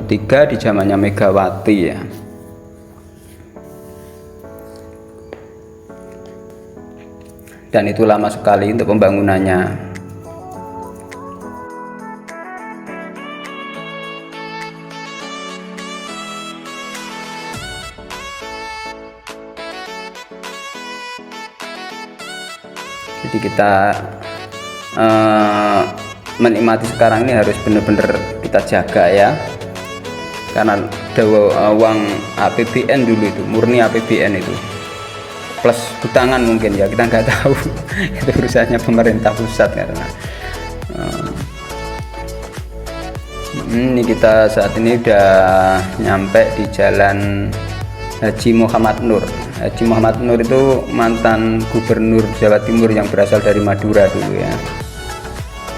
23 di zamannya Megawati ya. Dan itu lama sekali untuk pembangunannya. Jadi kita menikmati sekarang ini harus benar-benar kita jaga ya, karena ada uang APBN dulu, itu murni APBN itu plus hutangan mungkin ya, kita nggak tahu itu urusannya pemerintah pusat. Karena ini kita saat ini udah nyampe di Jalan Haji Muhammad Nur. Haji Muhammad Nur itu mantan gubernur Jawa Timur yang berasal dari Madura dulu ya.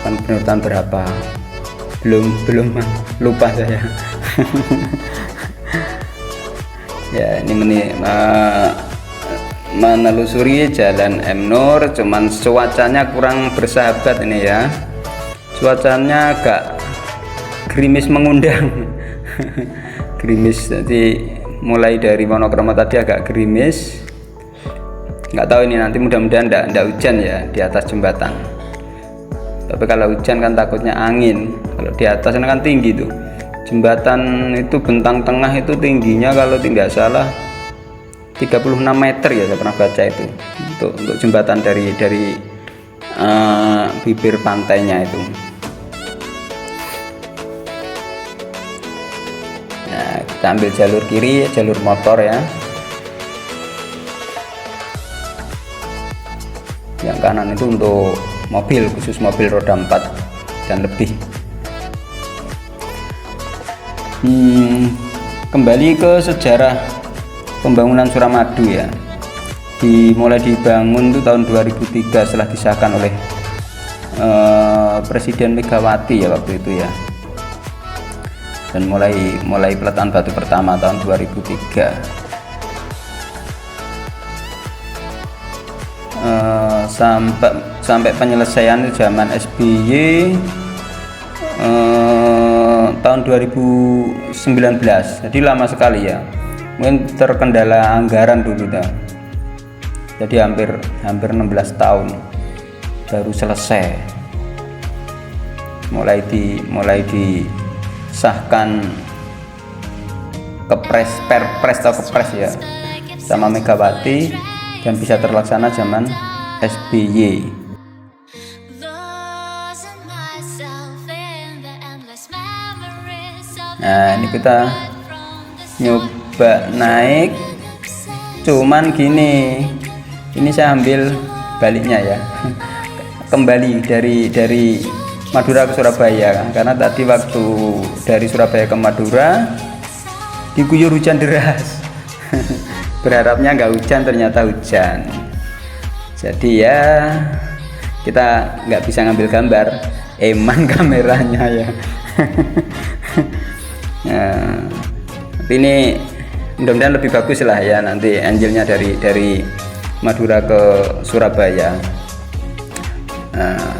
Kan gubernur tahun berapa? Belum lupa saya. Ya, ini menelusuri Jalan M Nur, cuman cuacanya kurang bersahabat ini ya. Cuacanya agak gerimis mengundang. Gerimis, jadi mulai dari monokromo tadi agak gerimis. Nggak tahu ini nanti, mudah-mudahan enggak hujan ya di atas jembatan. Tapi kalau hujan kan takutnya angin. Kalau di atas kan tinggi tuh. Jembatan itu bentang tengah itu tingginya kalau tidak salah 36 meter ya, saya pernah baca itu. Untuk jembatan dari bibir pantainya itu. Nah, kita ambil jalur kiri, jalur motor ya. Yang kanan itu untuk mobil, khusus mobil roda 4 dan lebih. Kembali ke sejarah pembangunan Suramadu ya. Mulai dibangun itu tahun 2003 setelah disahkan oleh Presiden Megawati ya waktu itu ya. Dan mulai peletakan batu pertama tahun 2003. Sampai penyelesaian zaman SBY tahun 2019. Jadi lama sekali ya. Mungkin terkendala anggaran dulu dah. Jadi hampir 16 tahun baru selesai. Mulai disahkan perpres ya sama Megawati dan bisa terlaksana zaman SBY. Nah, ini kita nyoba naik, cuman gini, ini saya ambil baliknya ya, kembali dari Madura ke Surabaya, karena tadi waktu dari Surabaya ke Madura diguyur hujan deras. Berharapnya nggak hujan, ternyata hujan. Jadi ya kita nggak bisa ngambil gambar, eman kameranya ya. Nah, tapi ini mudah-mudahan lebih bagus lah ya nanti anjilnya dari Madura ke Surabaya. Nah,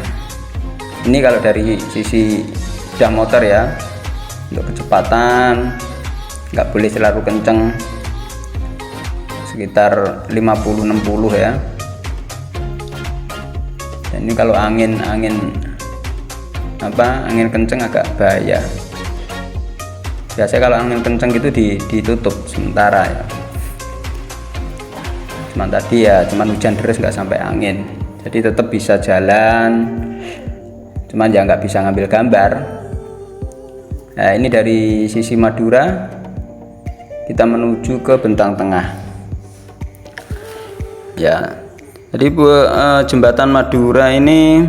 ini kalau dari sisi sepeda motor ya, untuk kecepatan nggak boleh terlalu kenceng, sekitar 50-60 ya. Dan ini kalau angin kenceng agak bahaya. Biasanya kalau angin kenceng gitu ditutup sementara ya. Cuman tadi ya cuman hujan deras, nggak sampai angin, jadi tetap bisa jalan, cuman ya nggak bisa ngambil gambar. Nah, ini dari sisi Madura kita menuju ke Bentang Tengah ya. Jadi jembatan Madura ini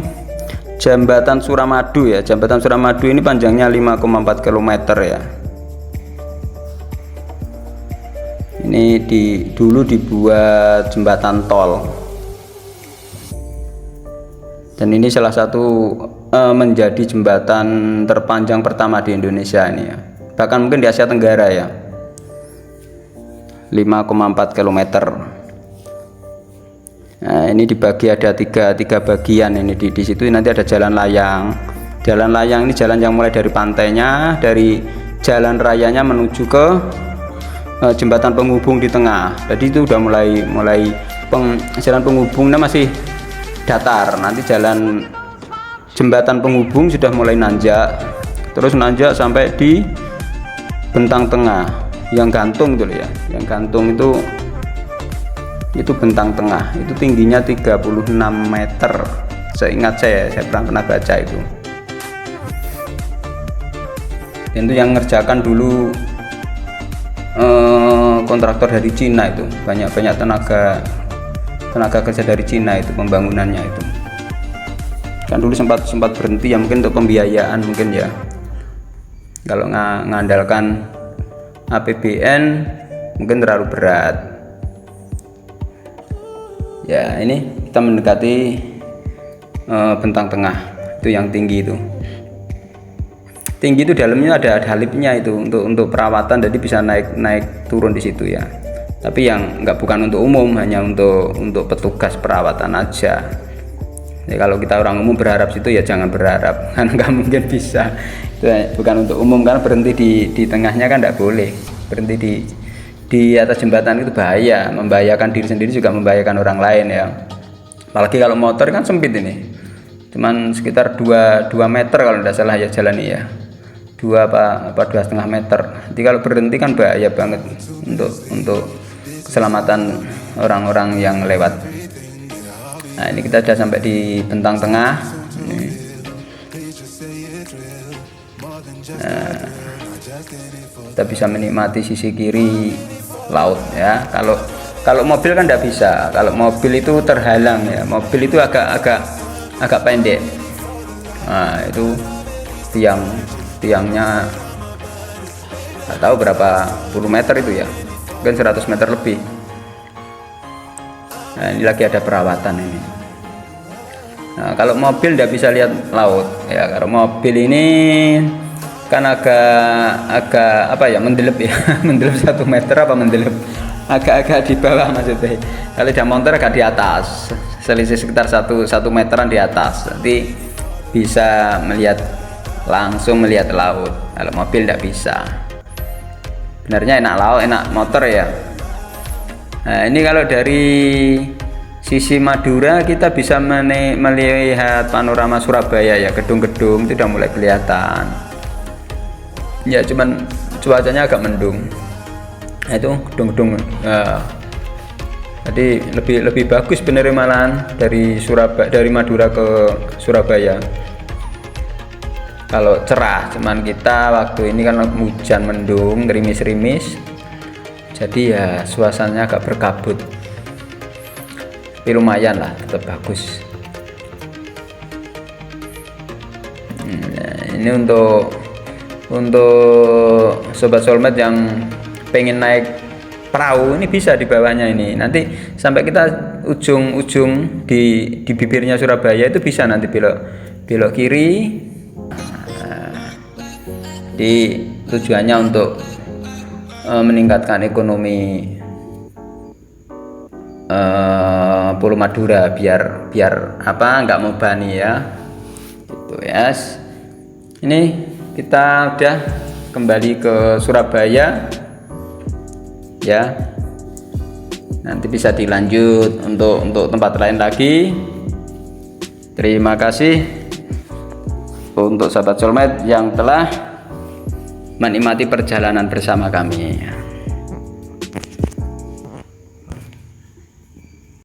jembatan Suramadu ya. Jembatan Suramadu ini panjangnya 5,4 km ya. Ini dulu dibuat jembatan tol, dan ini salah satu menjadi jembatan terpanjang pertama di Indonesia ini ya, bahkan mungkin di Asia Tenggara ya. 5,4 km. Nah, ini dibagi ada tiga bagian. Ini di situ nanti ada jalan layang. Jalan layang ini jalan yang mulai dari pantainya, dari jalan rayanya menuju ke jembatan penghubung di tengah. Jadi itu udah mulai jalan penghubungnya masih datar, nanti jalan jembatan penghubung sudah mulai nanjak, terus nanjak sampai di bentang tengah yang gantung itu ya, yang gantung itu bentang tengah, itu tingginya 36 meter seingat saya pernah baca itu. Dan itu yang ngerjakan dulu kontraktor dari Cina, itu banyak tenaga kerja dari Cina itu pembangunannya itu. Kan dulu sempat berhenti ya, mungkin untuk pembiayaan mungkin ya. Kalau ngandalkan APBN mungkin terlalu berat. Ya, ini kita mendekati bentang tengah itu yang tinggi itu. Tinggi itu dalamnya ada liftnya itu untuk perawatan, jadi bisa naik turun di situ ya. Tapi yang bukan untuk umum, hanya untuk petugas perawatan aja. Ya, kalau kita orang umum berharap situ ya jangan berharap, karena nggak mungkin bisa. Itu bukan untuk umum, karena berhenti di tengahnya kan nggak boleh. Berhenti di atas jembatan itu bahaya, membahayakan diri sendiri juga membahayakan orang lain ya. Apalagi kalau motor kan sempit ini, cuman sekitar 2 meter kalau tidak salah ya jalan ini ya. 2,5 meter. Jadi kalau berhenti kan bahaya banget untuk keselamatan orang-orang yang lewat. Nah, ini kita sudah sampai di bentang tengah. Nah, kita bisa menikmati sisi kiri laut ya. Kalau mobil kan tidak bisa. Kalau mobil itu terhalang ya. Mobil itu agak pendek. Nah, itu tiangnya nggak tahu berapa puluh meter itu ya, mungkin 100 meter lebih. Nah, ini lagi ada perawatan ini. Nah, kalau mobil tidak bisa lihat laut ya. Kalau mobil ini kan agak apa ya, mendelep ya. Mendelep 1 meter apa mendelep, agak di bawah maksudnya. Kalau dia motor agak di atas, selisih sekitar 1 meteran di atas, nanti bisa langsung melihat laut. Kalau mobil tidak bisa. Benarnya enak laut, enak motor ya. Nah, ini kalau dari sisi Madura kita bisa melihat panorama Surabaya ya, gedung-gedung itu sudah mulai kelihatan. Ya, cuman cuacanya agak mendung. Nah, itu gedung-gedung. Jadi lebih bagus bener malahan dari Madura ke Surabaya. Kalau cerah, cuman kita waktu ini kan hujan mendung, gerimis-gerimis, jadi ya suasananya agak berkabut. Tapi lumayan lah, tetap bagus. Nah, ini untuk sobat soulmate yang pengen naik perahu, ini bisa di bawahnya ini. Nanti sampai kita ujung di bibirnya Surabaya itu bisa nanti belok kiri. Di tujuannya untuk meningkatkan ekonomi Pulau Madura biar nggak mau bani ya, gitu ya. Ini kita udah kembali ke Surabaya ya. Nanti bisa dilanjut untuk tempat lain lagi. Terima kasih untuk sahabat soulmate yang telah menikmati perjalanan bersama kami.